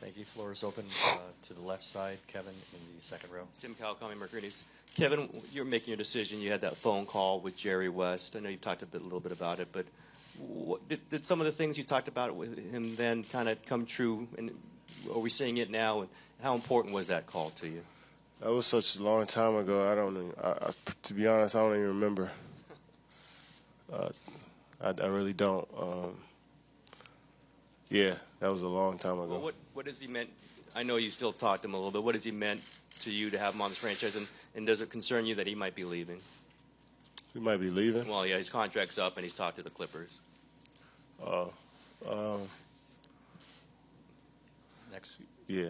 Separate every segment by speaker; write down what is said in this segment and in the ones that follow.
Speaker 1: Thank you. Floor is open to the left side. Kevin in the second row.
Speaker 2: Tim Kawakami, Mercurius. Kevin, you're making your decision. You had that phone call with Jerry West. I know you've talked a little bit about it, but did some of the things you talked about with him then kind of come true? And are we seeing it now? And how important was that call to you?
Speaker 3: That was such a long time ago. I don't even, to be honest, I don't even remember. I really don't. Yeah, that was a long time ago.
Speaker 2: Well, what has he meant? I know you still talked to him a little bit. What has he meant to you to have him on this franchise? And does it concern you that he might be leaving?
Speaker 3: He might be leaving?
Speaker 2: Well, yeah, his contract's up and he's talked to the Clippers.
Speaker 1: Next.
Speaker 3: Yeah.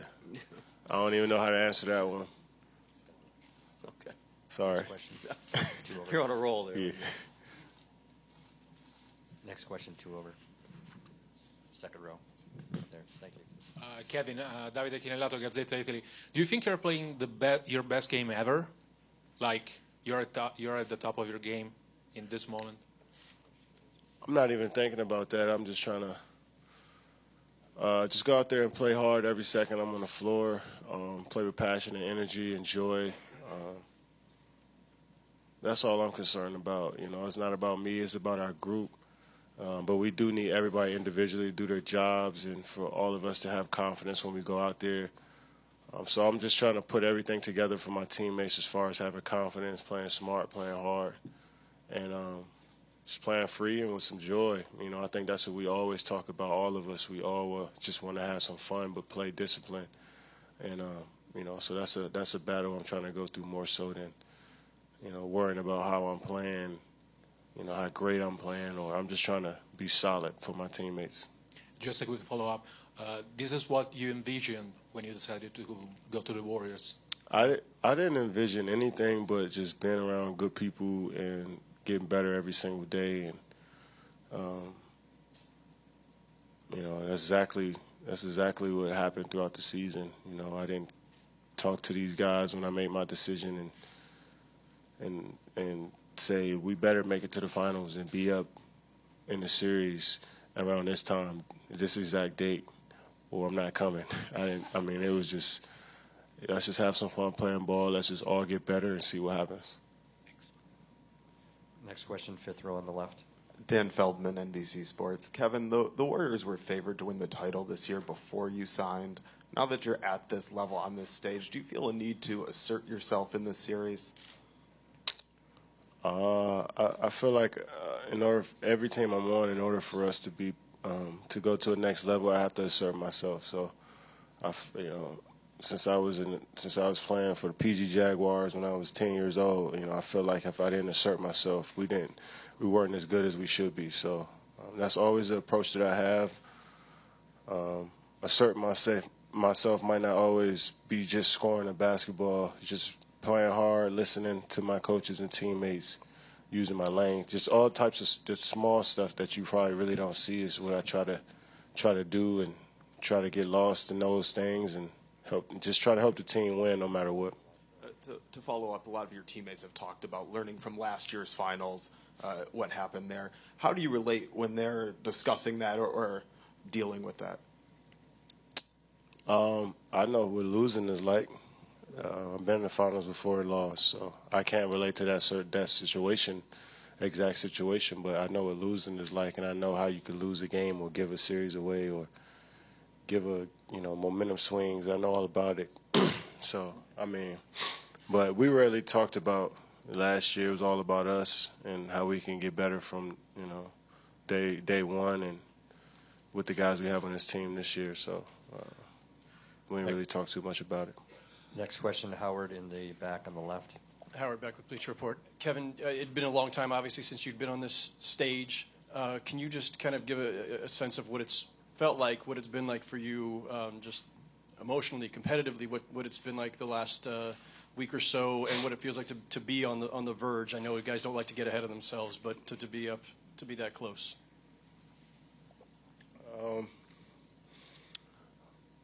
Speaker 3: I don't even know how to answer that one.
Speaker 2: Okay.
Speaker 3: Sorry.
Speaker 1: Next question.
Speaker 2: You're on a roll there.
Speaker 3: Yeah.
Speaker 1: Next question, 2 over. Second row. There. Thank you.
Speaker 4: Kevin, Davide Chinellato, Gazzetta Italy. Do you think you're playing your best game ever? Like you're at the top of your game in this moment?
Speaker 3: I'm not even thinking about that. I'm just trying to just go out there and play hard every second I'm on the floor, play with passion and energy and joy. That's all I'm concerned about. You know, it's not about me. It's about our group. But we do need everybody individually to do their jobs and for all of us to have confidence when we go out there. So I'm just trying to put everything together for my teammates as far as having confidence, playing smart, playing hard, and just playing free and with some joy. You know, I think that's what we always talk about, all of us. We all just want to have some fun but play discipline. And, you know, so that's a battle I'm trying to go through more so than, you know, worrying about how I'm playing, you know, how great I'm playing, or I'm just trying to be solid for my teammates.
Speaker 4: Just a quick follow-up. This is what you envisioned when you decided to go to the Warriors?
Speaker 3: I didn't envision anything but just being around good people and getting better every single day. And, you know, that's exactly what happened throughout the season. You know, I didn't talk to these guys when I made my decision and say we better make it to the finals and be up in the series around this time, this exact date, or I'm not coming. I mean, it was just, let's just have some fun playing ball. Let's just all get better and see what happens.
Speaker 1: Thanks. Next question, 5th row on the left.
Speaker 5: Dan Feldman, NBC Sports. Kevin, the Warriors were favored to win the title this year before you signed. Now that you're at this level on this stage, do you feel a need to assert yourself in this series?
Speaker 3: I feel like in order every team I'm on, in order for us to be to go to the next level, I have to assert myself. So, you know, since I was playing for the PG Jaguars when I was 10 years old, you know, I feel like if I didn't assert myself, we weren't as good as we should be. So that's always the approach that I have. Assert myself might not always be just scoring a basketball, just playing hard, listening to my coaches and teammates, using my lane, just all types of just small stuff that you probably really don't see is what I try to do, and try to get lost in those things and try to help the team win no matter what.
Speaker 5: To follow up, a lot of your teammates have talked about learning from last year's finals, what happened there. How do you relate when they're discussing that or dealing with that?
Speaker 3: I know what losing is like. I've been in the finals before and lost, so I can't relate to that situation, exact situation, but I know what losing is like, and I know how you could lose a game or give a series away or give momentum swings. I know all about it. So, I mean, but we rarely talked about last year. It was all about us and how we can get better from, you know, day one and with the guys we have on this team this year. So we didn't really talk too much about it.
Speaker 1: Next question, Howard in the back on the left.
Speaker 6: Howard back with Bleacher Report. Kevin, it'd been a long time, obviously, since you'd been on this stage. Can you just kind of give a sense of what it's felt like, what it's been like for you, just emotionally, competitively, what it's been like the last week or so, and what it feels like to be on the verge? I know guys don't like to get ahead of themselves, but to be that close.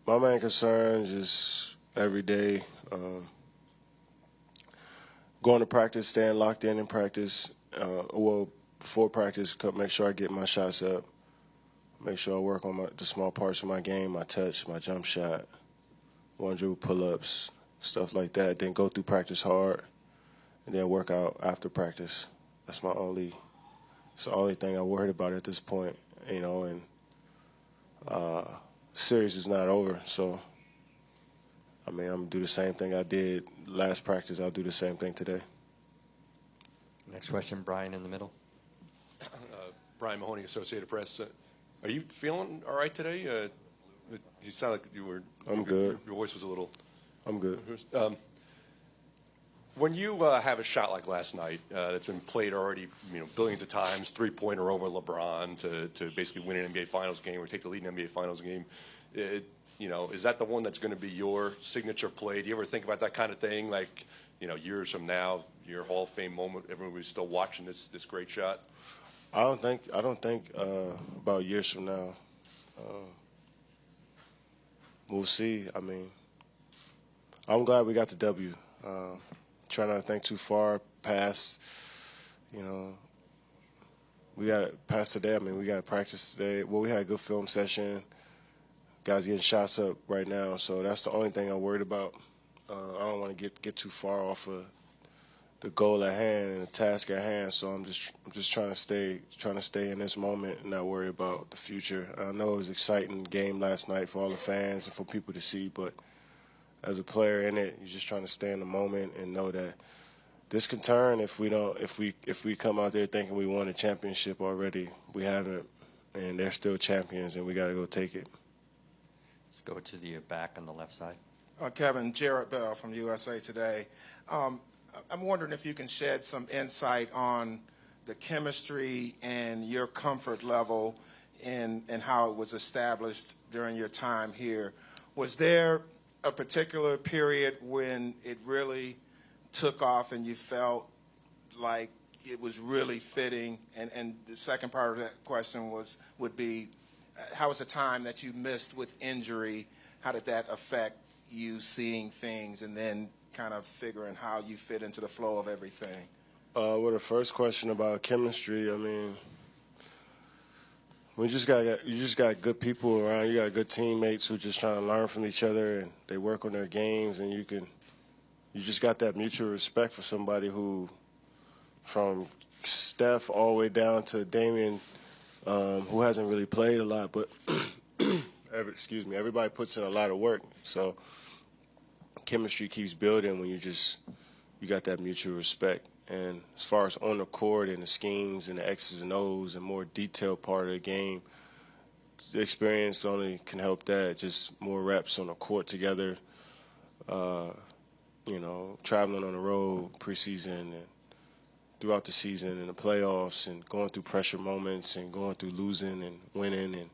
Speaker 3: My main concern is just every day going to practice, staying locked in practice. Before practice, make sure I get my shots up, make sure I work on the small parts of my game, my touch, my jump shot, one dribble pull-ups, stuff like that. Then go through practice hard, and then work out after practice. It's the only thing I'm worried about at this point, and series is not over. So, I'm going to do the same thing I did last practice. I'll do the same thing today.
Speaker 1: Next question, Brian in the middle.
Speaker 7: Brian Mahoney, Associated Press. Are you feeling all right today? You sound like you were.
Speaker 3: I'm good.
Speaker 7: Your voice was a little.
Speaker 3: I'm good.
Speaker 7: When you have a shot like last night that's been played already, billions of times, three-pointer over LeBron to basically win an NBA Finals game or take the lead in an NBA Finals game, is that the one that's going to be your signature play? Do you ever think about that kind of thing, like years from now, your Hall of Fame moment, everybody's still watching this great shot?
Speaker 3: I don't think about years from now. We'll see. I mean, I'm glad we got the W. Try not to think too far past, we got it past today. I mean, we got to practice today. Well, we had a good film session. Guys getting shots up right now, so that's the only thing I'm worried about. I don't want to get too far off of the goal at hand and the task at hand. So I'm just trying to stay in this moment and not worry about the future. I know it was an exciting game last night for all the fans and for people to see, but as a player in it, you're just trying to stay in the moment and know that this can turn if we come out there thinking we won a championship already. We haven't, and they're still champions, and we got to go take it.
Speaker 1: Let's go to the back on the left side.
Speaker 8: Kevin, Jared Bell from USA Today. I'm wondering if you can shed some insight on the chemistry and your comfort level and how it was established during your time here. Was there a particular period when it really took off and you felt like it was really fitting? And the second part of that question would be, how was the time that you missed with injury? How did that affect you seeing things and then kind of figuring how you fit into the flow of everything?
Speaker 3: Well, the first question about chemistry, I mean, you just got good people around. You got good teammates who just trying to learn from each other, and they work on their games, and you just got that mutual respect for somebody who, from Steph all the way down to Damian, who hasn't really played a lot, but everybody puts in a lot of work. So chemistry keeps building when you got that mutual respect. And as far as on the court and the schemes and the X's and O's and more detailed part of the game, the experience only can help that. Just more reps on the court together, traveling on the road preseason and throughout the season and the playoffs and going through pressure moments and going through losing and winning and,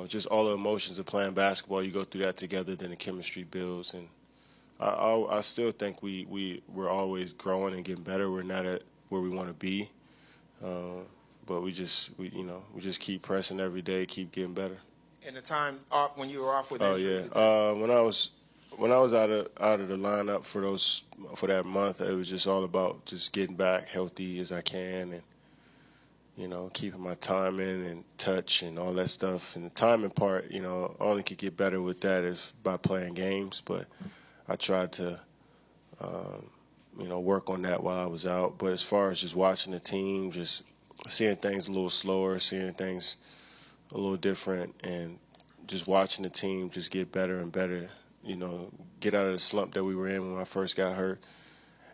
Speaker 3: just all the emotions of playing basketball. You go through that together, then the chemistry builds. And I still think we're always growing and getting better. We're not at where we want to be, but we just keep pressing every day, keep getting better.
Speaker 8: And the time off when you were off with injury?
Speaker 3: Oh yeah, when I was out of the lineup for that month, it was just all about just getting back healthy as I can and keeping my timing and touch and all that stuff. And the timing part, only could get better with that is by playing games, but I tried to, work on that while I was out. But as far as just watching the team, just seeing things a little slower, seeing things a little different, and just watching the team just get better and better, get out of the slump that we were in when I first got hurt,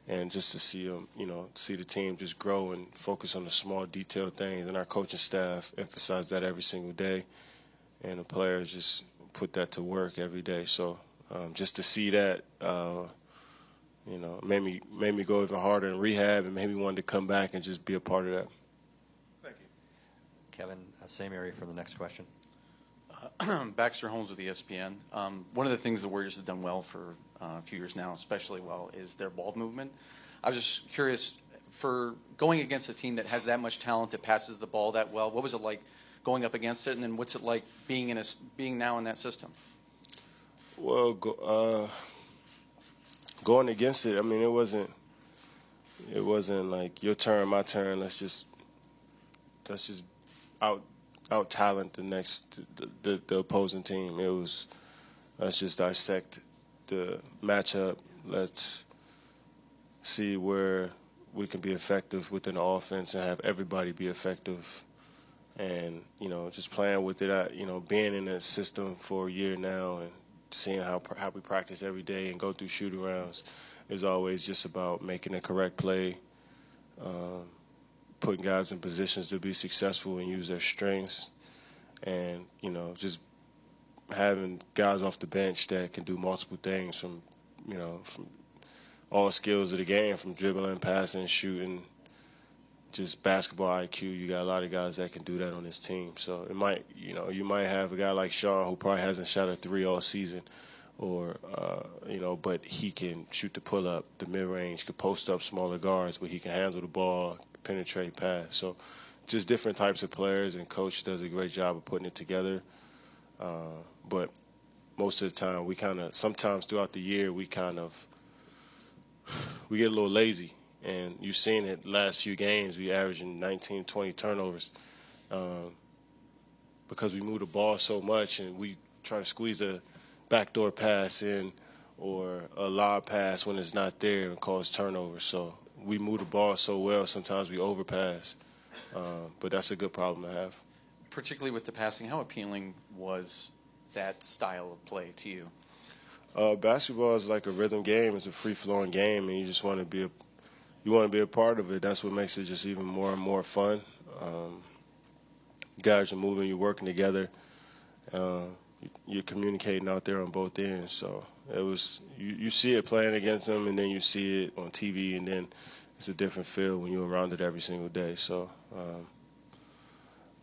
Speaker 3: and just to see them, see the team just grow and focus on the small detailed things. And our coaching staff emphasize that every single day, and the players just put that to work every day. So just to see that, made me go even harder in rehab and made me want to come back and just be a part of that.
Speaker 8: Thank you.
Speaker 1: Kevin, same area for the next question.
Speaker 9: Baxter Holmes with ESPN. One of the things the Warriors have done well for a few years now, especially well, is their ball movement. I was just curious, for going against a team that has that much talent that passes the ball that well, what was it like going up against it, and then what's it like being now in that system?
Speaker 3: Well, going against it, I mean, it wasn't like your turn, my turn. Let's just out out talent the opposing team. It was, let's just dissect the matchup. Let's see where we can be effective within the offense and have everybody be effective. And, just playing with it, being in the system for a year now and seeing how we practice every day and go through shoot-arounds is always just about making the correct play, putting guys in positions to be successful and use their strengths, and, just having guys off the bench that can do multiple things from all skills of the game, from dribbling, passing, shooting, just basketball IQ. You got a lot of guys that can do that on this team. So it might, you might have a guy like Sean who probably hasn't shot a three all season, or but he can shoot the pull up, the mid range, could post up smaller guards, but he can handle the ball, penetrate, pass. So just different types of players, and coach does a great job of putting it together. But most of the time, sometimes throughout the year, we get a little lazy. And you've seen it last few games. We averaging 19, 20 turnovers because we move the ball so much, and we try to squeeze a backdoor pass in or a lob pass when it's not there and cause turnovers. So we move the ball so well, sometimes we overpass. But that's a good problem to have.
Speaker 9: Particularly with the passing, how appealing was that style of play to you?
Speaker 3: Basketball is like a rhythm game. It's a free-flowing game, and you just want to be a part of it. That's what makes it just even more and more fun. Guys are moving, you're working together, you're communicating out there on both ends. So it was you see it playing against them, and then you see it on TV, and then it's a different feel when you're around it every single day. So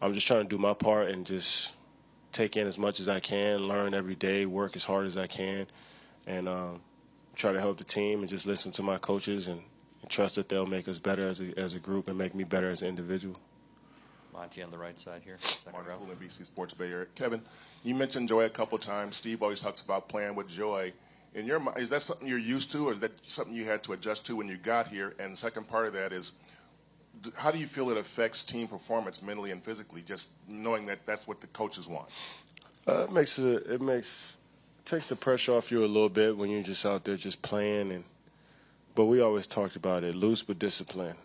Speaker 3: I'm just trying to do my part and just take in as much as I can, learn every day, work as hard as I can, and try to help the team and just listen to my coaches and trust that they'll make us better as a group and make me better as an individual.
Speaker 1: Monty on the right side here, second row.
Speaker 10: Martin NBC Sports Bay Area. Kevin, you mentioned Joy a couple of times. Steve always talks about playing with Joy. In your mind, is that something you're used to, or is that something you had to adjust to when you got here? And the second part of that is, how do you feel it affects team performance mentally and physically, just knowing that that's what the coaches want?
Speaker 3: It takes the pressure off you a little bit when you're just out there just playing. But we always talked about it, loose but discipline.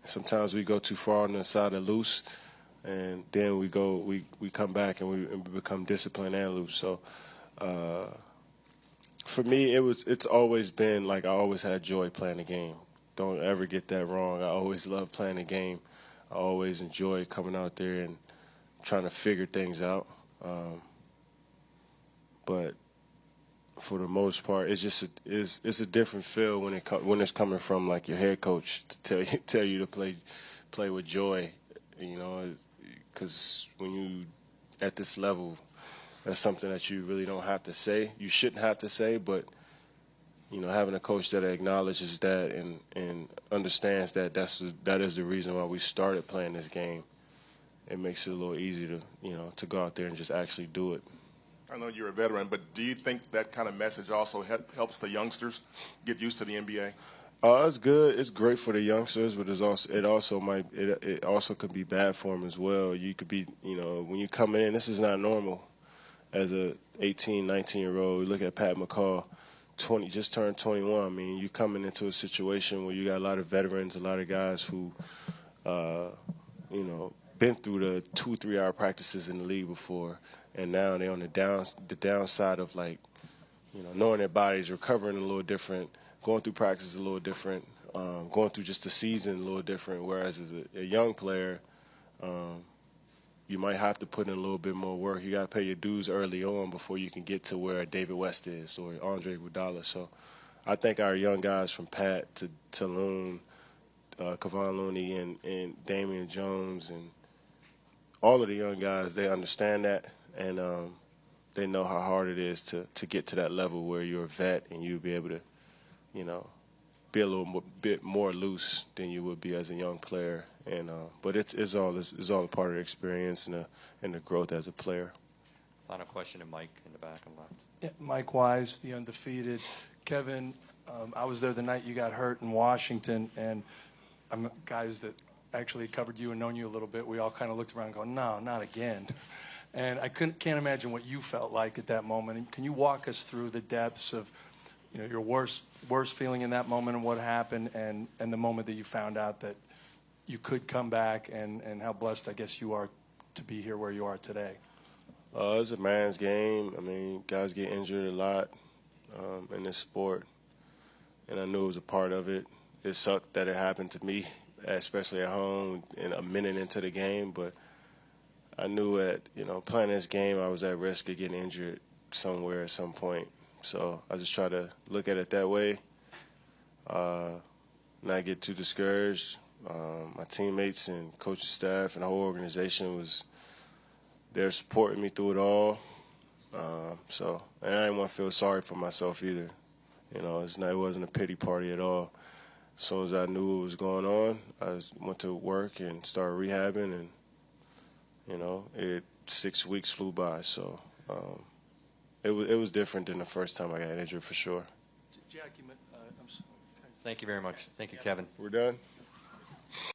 Speaker 3: Sometimes we go too far on the side of loose, and then we come back and we become disciplined and loose. So for me, it's always been like I always had joy playing the game. Don't ever get that wrong. I always loved playing the game. I always enjoy coming out there and trying to figure things out. But for the most part, it's just it's a different feel when it's coming from like your head coach to tell you to play with joy, because when you at this level, that's something that you really don't have to say. You shouldn't have to say, but having a coach that acknowledges that and understands that that is the reason why we started playing this game, it makes it a little easier to go out there and just actually do it.
Speaker 10: I know you're a veteran, but do you think that kind of message also helps the youngsters get used to the NBA?
Speaker 3: It's good. It's great for the youngsters, but it also could be bad for them as well. You could be, when you're coming in, this is not normal. As a 18, 19-year-old, you look at Pat McCall, just turned 21. I mean, you're coming into a situation where you got a lot of veterans, a lot of guys who, been through the 2-3 hour practices in the league before. And now they're on the downside of knowing their bodies, recovering a little different, going through practice a little different, going through just the season a little different. Whereas as a young player, you might have to put in a little bit more work. You got to pay your dues early on before you can get to where David West is or Andre Iguodala. So I think our young guys from Pat to Loon, Kevon Looney and Damian Jones and all of the young guys, they understand that. And they know how hard it is to get to that level where you're a vet and you'll be able to, be a little bit more loose than you would be as a young player. And but it's all a part of the experience and the growth as a player.
Speaker 1: Final question to Mike in the back and left.
Speaker 11: Yeah, Mike Wise, the undefeated. Kevin, I was there the night you got hurt in Washington, and I'm guys that actually covered you and known you a little bit, we all kind of looked around and go, no, not again. And I can't imagine what you felt like at that moment. And can you walk us through the depths of, your worst feeling in that moment and what happened, and the moment that you found out that you could come back, and how blessed I guess you are to be here where you are today?
Speaker 3: It's a man's game. I mean, guys get injured a lot in this sport, and I knew it was a part of it. It sucked that it happened to me, especially at home, in a minute into the game, but I knew that, playing this game, I was at risk of getting injured somewhere at some point. So I just try to look at it that way, not get too discouraged. My teammates and coaching staff and the whole organization was there supporting me through it all. And I didn't want to feel sorry for myself either. It wasn't a pity party at all. As soon as I knew what was going on, I went to work and started rehabbing, and 6 weeks flew by. So it was different than the first time I got injured, for sure.
Speaker 11: Jack, I'm sorry.
Speaker 1: Thank you very much. Thank you, Kevin.
Speaker 3: We're done?